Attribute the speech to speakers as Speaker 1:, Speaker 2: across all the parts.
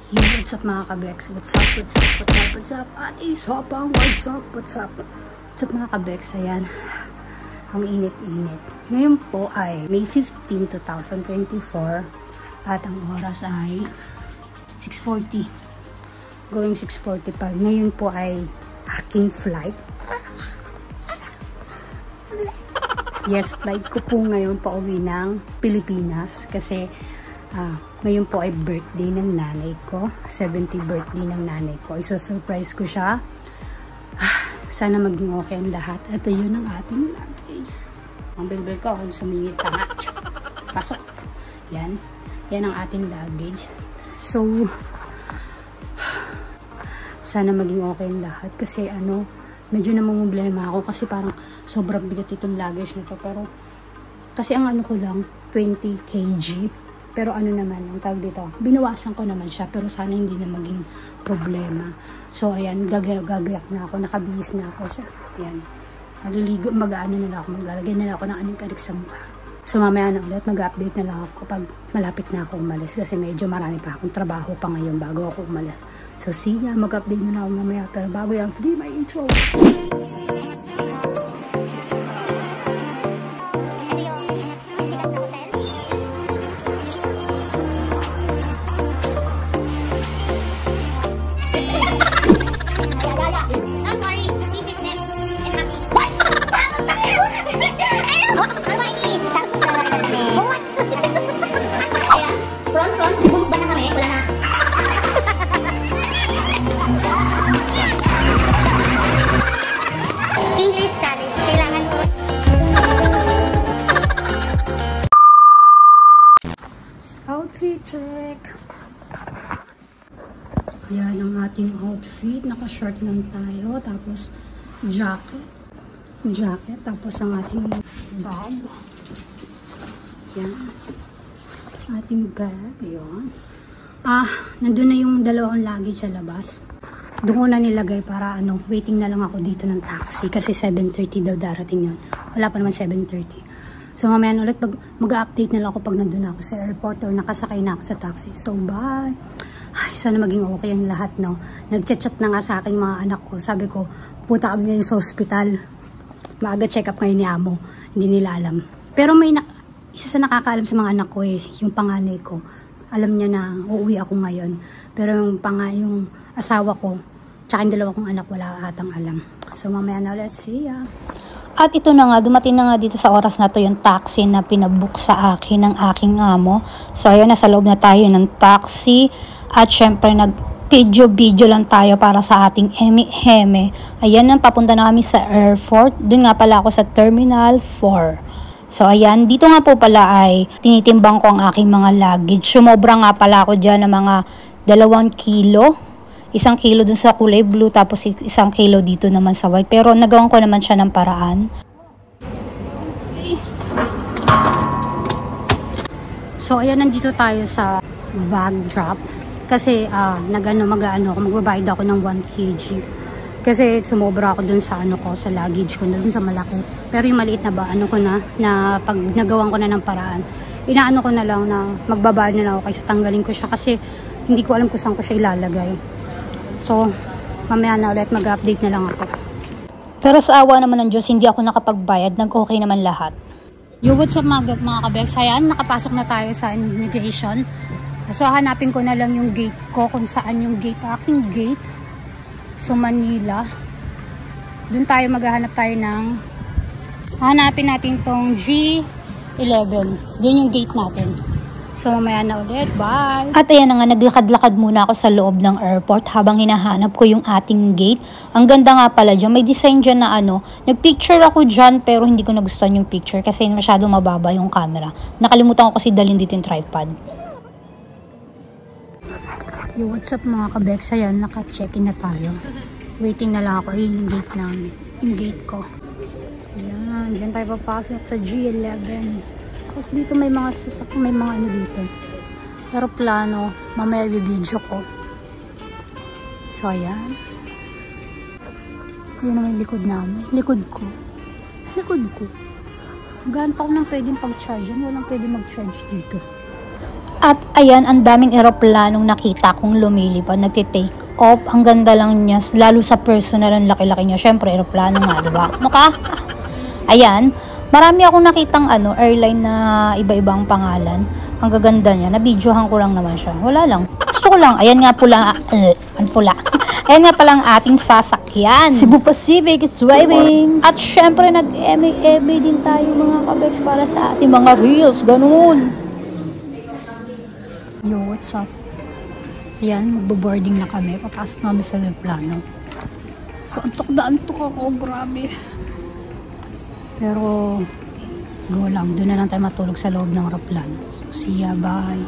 Speaker 1: Yo, what's up mga kabex? What's up? At isopang, what's up mga kabex? Ayan, ang init-init. Ngayon po ay May 15, 2024 at ang oras ay 6:40. Going 6:45. Ngayon po ay aking flight. Yes, flight ko po ngayon pa uwi ng Pilipinas kasi ngayon po ay birthday ng nanay ko. 70th birthday ng nanay ko. Isa-surprise ko siya. Sana maging okay ang lahat. Ito yun ang ating luggage. Ang bilbil ko, sumingit ka nga. Pasok. Yan. Yan ang ating luggage. So, sana maging okay ang lahat. Kasi medyo namumblema ako. Kasi parang sobrang bigat itong luggage nito. Pero, kasi ang ko lang, 20 kg. Pero naman, ang tawag dito, binawasan ko naman siya, pero sana hindi na maging problema. So, ayan, gagayak na ako, nakabihis na ako siya. Ayan, maliligo, mag-ano na lang ako, maglalagay na lang ako ng anong karik sa mukha. So, mamaya na ulit, mag-update na lang ako kapag malapit na ako umalis, kasi medyo marami pa akong trabaho pa ngayon bago ako umalis. So, see ya, mag-update na lang ako mamaya, pero bago yan, sige, may intro. Outfit check. Ayan ang ating outfit. Naka-short lang tayo. Tapos jacket. Tapos ang ating bag. Ayan. Ating bag. Ayan. Nandun na yung dalawang luggage sa labas. Doon ko na nilagay para waiting na lang ako dito ng taxi. Kasi 7:30 daw darating yun. Wala pa naman 7:30. So, mamaya ulit mag-update na lang ako pag nandun ako sa airport or nakasakay na ako sa taxi. So, bye! Ay, sana maging okay ang lahat, no? Nag-chat na nga sa aking mga anak ko. Sabi ko, puta kami ngayon sa hospital. Maaga check up ngayon ni Amo. Hindi nila alam. Pero may isa sa nakakaalam sa mga anak ko yung panganay ko. Alam niya na uuwi ako ngayon. Pero yung asawa ko, tsaka yung dalawa kong anak, wala atang alam. So, mamaya na ulit. See ya! At ito na nga, dumating na nga dito sa oras na to yung taxi na pinabook sa akin ng aking amo. So, ayan, nasa loob na tayo ng taxi. At syempre, nag-video lang tayo para sa ating heme. Ayan, papunta na kami sa airport. Doon nga pala ako sa Terminal 4. So, ayan, dito nga po pala ay tinitimbang ko ang aking mga luggage. Sumobra nga pala ako dyan ng mga 2 kilo. 1 kilo dun sa kulay blue, tapos 1 kilo dito naman sa white. Pero nagawan ko naman siya ng paraan. So, ayan, nandito tayo sa bag drop. Kasi, mag-ano ako, magbabayad ako ng 1 kg. Kasi, sumobra ako dun sa sa luggage ko, dun sa malaki. Pero yung maliit na ba, na pag nagawan ko na ng paraan, inaano ko na lang na magbabayad na lang ako kaysa tanggalin ko siya. Kasi, hindi ko alam kung saan ko siya ilalagay. So, mamaya na ulit mag-update na lang ako. Pero sa awa naman ng Diyos, hindi ako nakapagbayad. Nag-okay naman lahat. Yo, what's up mga kabex? Ayan, nakapasok na tayo sa immigration. So, hanapin ko na lang yung gate ko. Kung saan yung gate. Aking gate. So, Manila. Doon tayo maghahanap tayo ng hanapin natin tong G11. Doon yung gate natin. So, mamaya na ulit. Bye! At ayan na nga, naglakad-lakad muna ako sa loob ng airport habang hinahanap ko yung ating gate. Ang ganda nga pala dyan. May design dyan na nagpicture ako dyan pero hindi ko nagustuhan yung picture kasi masyadong mababa yung camera. Nakalimutan ko kasi dalhin dito yung tripod. Yo, what's up mga kabex? Ayan, naka-check-in na tayo. Waiting na lang ako. Ayun yung gate namin. Yung gate ko. Ayan, dyan tayo papasok sa G11. Tapos dito may mga dito. Pero plano, mamaya i-video ko. So, ayan. Yun naman yung likod namin. Likod ko. Gaan pa ako nang pwedeng pag-charge. Walang pwedeng mag-charge dito.
Speaker 2: At ayan, ang daming eroplanong nakita kong lumilipad, nagtitake off. Ang ganda lang niya, lalo sa personal, ang laki-laki niya. Syempre, eroplano nga, diba? Ayan, marami akong nakitang airline na iba-ibang pangalan. Ang gaganda niya, na-videohan ko lang naman siya. Wala lang. Gusto ko lang, ayan nga pula, ayan nga palang ating sasakyan. Cebu Pacific is driving. At syempre, nag-MA din tayo mga kabeks para sa ating mga reels, ganun. Yo, what's up? Ayan, magbo-boarding na kami. Papasok namin sa aeroplano. So, antok na antok ako. Grabe. Pero, go lang. Doon na lang tayo matulog sa loob ng aeroplano. So, see ya. Bye.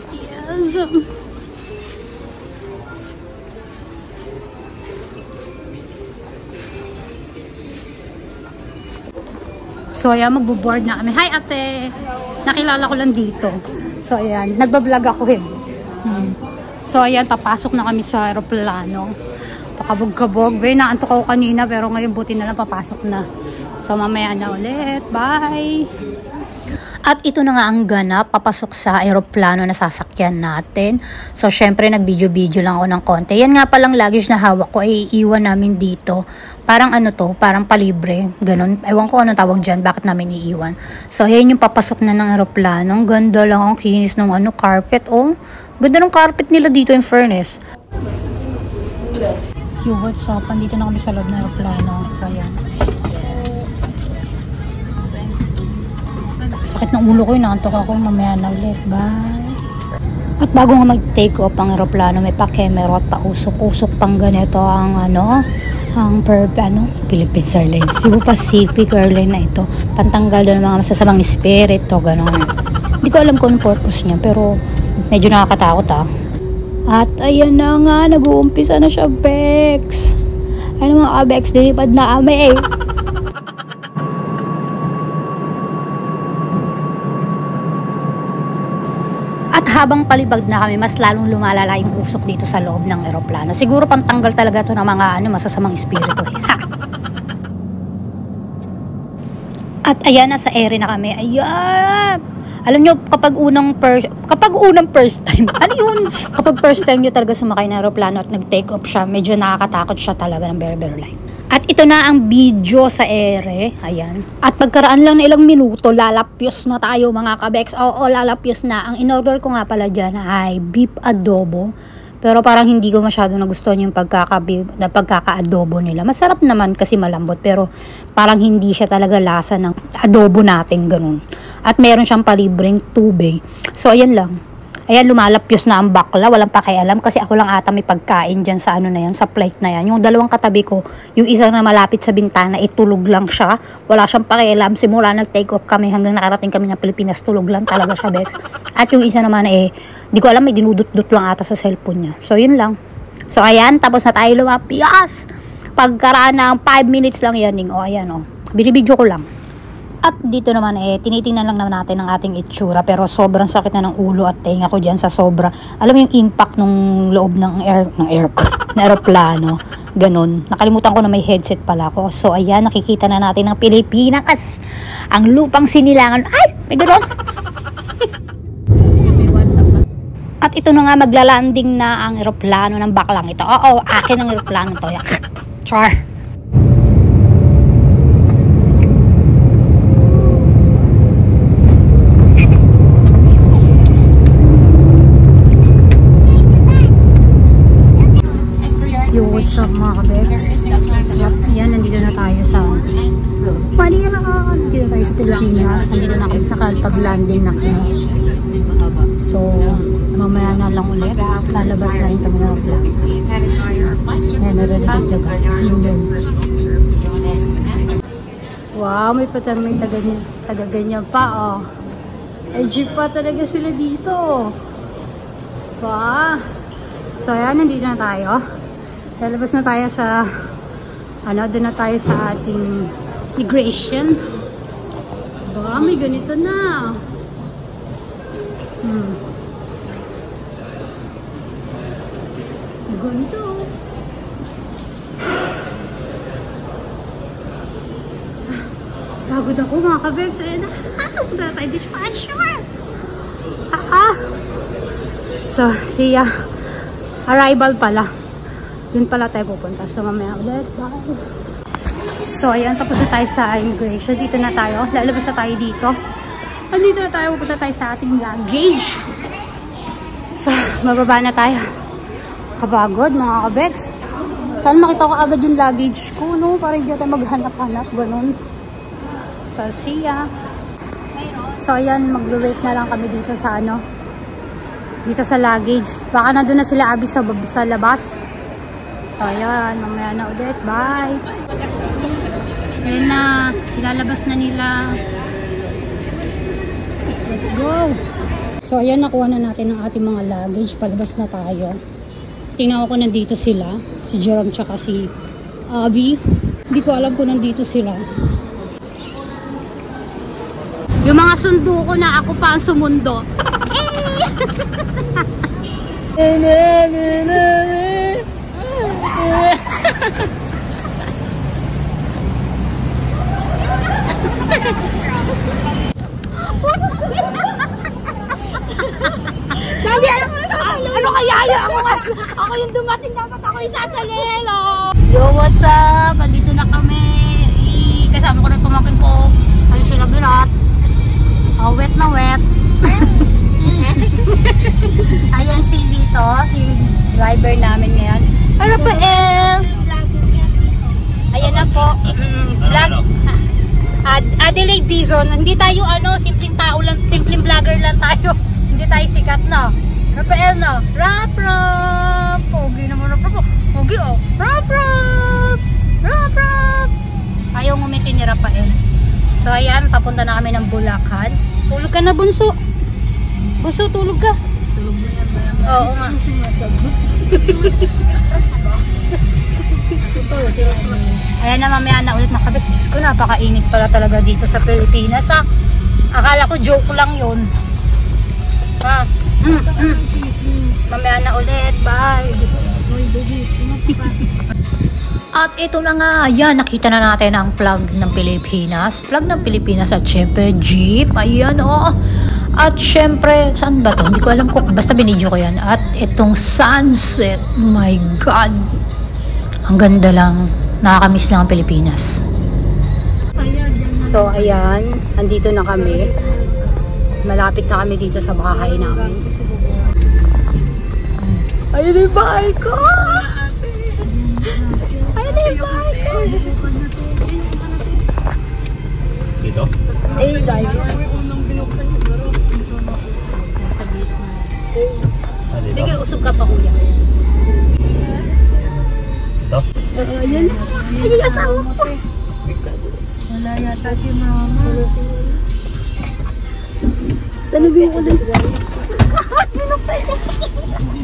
Speaker 2: Yes. So, ayan, magbo-board na kami. Hi, ate! Nakilala ko lang dito. So, ayan. Nagbablog ako eh. So, ayan. Papasok na kami sa aeroplano. Pakabog-kabog. Naantok ako kanina pero ngayon buti na lang papasok na. So, mamaya na ulit. Bye! At ito na nga ang ganap, papasok sa aeroplano na sasakyan natin. So, syempre, nag-video-video lang ako ng konti. Yan nga palang luggage na hawak ko ay iiwan namin dito. Parang parang palibre. Ganon. Ewan ko anong tawag dyan, bakit namin iiwan. So, yan yung papasok na ng aeroplano. Ang ganda lang ang kinis ng carpet. Oh, ganda ng carpet nila dito in fairness. Yo, what's up? Andito na kami sa loob ng aeroplano. So, yan. Sakit ng ulo ko, naantok ako, mamaya na ulit. Bye! At bago nga mag-take off ang aeroplano, may pa-camera at pa-usok-usok pang ganito ang Philippines Airlines. Cebu Pacific Airline na ito. Pantanggal doon ng mga masasamang spirit o gano'n. Hindi ko alam kung purpose niya, pero medyo nakakatakot At ayan na nga, nag-uumpisa na siya, Bex. Ano mga Bex, dilipad na kami eh. At habang palibag na kami, mas lalong lumalala yung usok dito sa loob ng eroplano. Siguro pantanggal talaga to ng mga masasamang espiritu. At ayan, nasa ere na kami. Ayan! Alam nyo, kapag unang first time, ano yun? Kapag first time nyo talaga sumakay na aeroplano at nag-take off siya, medyo nakakatakot siya talaga ng very line. At ito na ang video sa ere. Ayan. At pagkaraan lang na ilang minuto, lalapyos na tayo mga kabeks. Oo, lalapyos na. Ang in-order ko nga pala dyan ay beef adobo. Pero parang hindi ko masyado nagustuhan yung pagkaka-adobo nila. Masarap naman kasi malambot. Pero parang hindi siya talaga lasa ng adobo natin. Ganun. At meron siyang palibreng tubig. So, ayan lang. Ayan, lumalapyos na ang bakla. Walang pakialam kasi ako lang ata may pagkain dyan sa na yan, sa plate na yan. Yung dalawang katabi ko, yung isa na malapit sa bintana, itulog lang siya. Wala siyang pakialam. Simula nag-take off kami hanggang nakarating kami ng Pilipinas, tulog lang talaga siya, Bex. At yung isa naman di ko alam, may dinudut-dut lang ata sa cellphone niya. So, yun lang. So, ayan, tapos na tayo lumapyas. Pagkaraan ng 5 minutes lang yan. O, ayan, binibidyo ko lang. At dito naman tinitingnan lang naman natin ang ating itsura pero sobrang sakit na ng ulo at tenga ko dyan sa sobra. Alam mo yung impact nung loob ng aeroplano. Ganon. Nakalimutan ko na may headset pala ako. So ayan, nakikita na natin ang Pilipinas. Ang lupang sinilangan. Ay! May ganon! At ito na nga, maglalanding na ang aeroplano ng baklang ito. Oo, akin ang aeroplano to. Char! What's up mga kabeks? Ayan, nandito na tayo sa nandito tayo sa Pilipinas. Nandito na kayo sa pag-landing na kami. So, mamaya na lang ulit. Lalabas na rin kami ng vlog. Ayan, narinig dyan. Indian. Wow, may taga-ganyan pa, Ay, jeep pa talaga sila dito. Wow. So, ayan, nandito na tayo. Lalabas na tayo sa doon na tayo sa ating migration. Ba, may ganito na. Ganito. Pagod ako mga kabeks. Punta tayo dishwasher.
Speaker 1: So, siya. Arrival pala. Yun pala tayo pupunta. So, mamaya ulit. Bye. So, ayan. Tapos na tayo sa immigration. Dito na tayo. Lalabas na tayo dito. Andito na tayo. Pupunta tayo sa ating luggage. So, bababa na tayo. Kapagod, mga kabex. Saan makita ko agad yung luggage ko, no? Para hindi tayo maghanap-hanap. Ganun. So, siya. So, ayan. Mag-wait na lang kami dito sa ano. Dito sa luggage. Baka na doon na sila Abby sa labas. So, ayan. Mamaya na ulit. Bye. Ayan na. Ilalabas na nila. Let's go. So, ayan. Nakuha na natin ang ating mga luggage. Palabas na tayo. Tingnan ko nandito sila. Si Jerome tsaka si Abby. Hindi ko alam kung nandito sila. Yung mga sundo ko na ako pa ang sumundo. Sabi, ano kaya yun? Ako yung dumating, dapat ako yung sasalelo. Yo, what's up? Andito na kami. Kasama ko na yung pamangkin ko. Ayun sila birat. Wet na wet. Ayan si dito, yung driver namin ngayon. Ano pa ayan na po. Adelaide Dizon. Hindi tayo simpleng tao lang, simpleng vlogger lang tayo. Hindi tayo sikat na. Rafael na. Rap rap. Pogi naman rap rap. Pogi oh. Rap rap. Rap rap. Ayaw ngumiti ni Rafael. So ayan, papunta na kami ng Bulacan. Tulog ka na, Bunso. Bunso, tulog ka. Tulog mo yan ba? Oo nga. Ayan na, mamaya na ulit makabit. Diyos ko, napakainit pala talaga dito sa Pilipinas. Akala ko joke lang yun. Mamaya na ulit. Bye.
Speaker 2: At ito na nga, yan, nakita na natin ang plug ng Pilipinas. Plug ng Pilipinas at syempre jeep. Ayan, oh. At syempre, saan ba to? Hindi ko alam kung, basta binidyo ko yan. At itong sunset, my God. Ang ganda lang. Nakakamiss lang ang Pilipinas.
Speaker 1: So, ayan. Andito na kami. Malapit na kami dito sa bahay namin. Ayun yung bahay ko!
Speaker 3: Dito?
Speaker 1: Ay, guys. Sige, usog ka pa, kuya.
Speaker 3: Ito?
Speaker 1: Ayan. Ay, yung asawa ko. Wala yata si mama. Tanugin ko lang.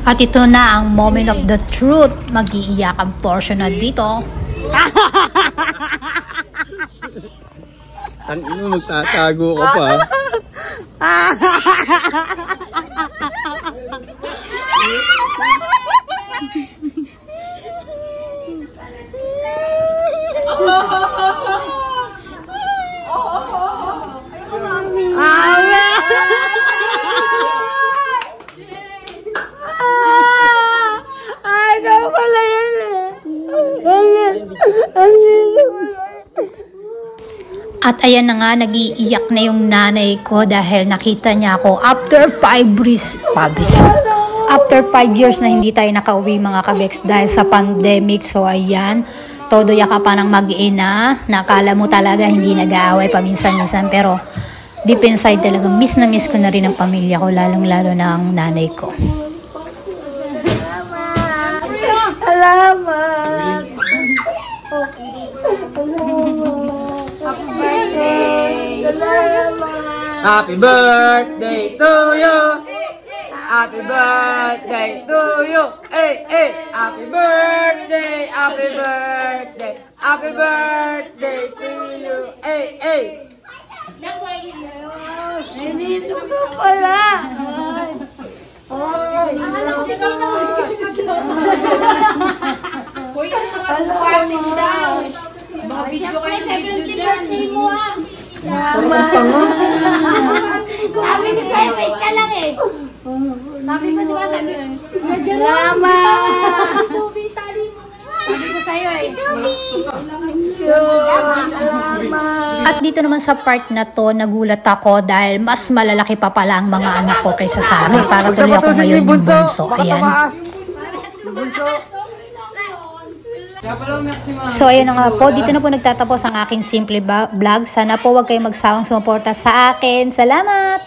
Speaker 2: At ito na ang moment of the truth. Mag-iiyak ang portion na dito.
Speaker 3: Ang ino, magtatago ka pa.
Speaker 2: At ayan na nga, nag-iiyak na yung nanay ko dahil nakita niya ako after 5 years na hindi tayo nakauwi mga kabeks dahil sa pandemic. So ayan, todo yaka pa ng mag-ina. Nakala mo talaga hindi nag-aaway paminsan-minsan, pero deep inside talaga miss na miss ko na rin ang pamilya ko, lalong-lalo na ang nanay ko.
Speaker 1: Salamat!
Speaker 4: Happy birthday to you. Happy birthday to you. Hey, hey. Happy birthday. Happy birthday. Happy birthday to you. Hey, hey.
Speaker 1: Nandito ka pala. Ay. Akala ko si Tito. Uy, yung mga bukanin daw. Mga video kayo ng video dyan. Birthday mo ah. Sabi ko sa'yo, wait ka lang eh. Sabi ko, diba, sabi ko, salamat! Tubi, tali mo na. Sabi ko sa'yo eh.
Speaker 2: At dito naman sa part na to, nagulat ako dahil mas malalaki pa pala ang mga anak ko kaysa sa akin. Para tuloy ako ngayon yung bunso. Ayan. So ayun na nga po, dito na po nagtatapos ang aking simple vlog. Sana po wag kayong magsawang sumuporta sa akin. Salamat!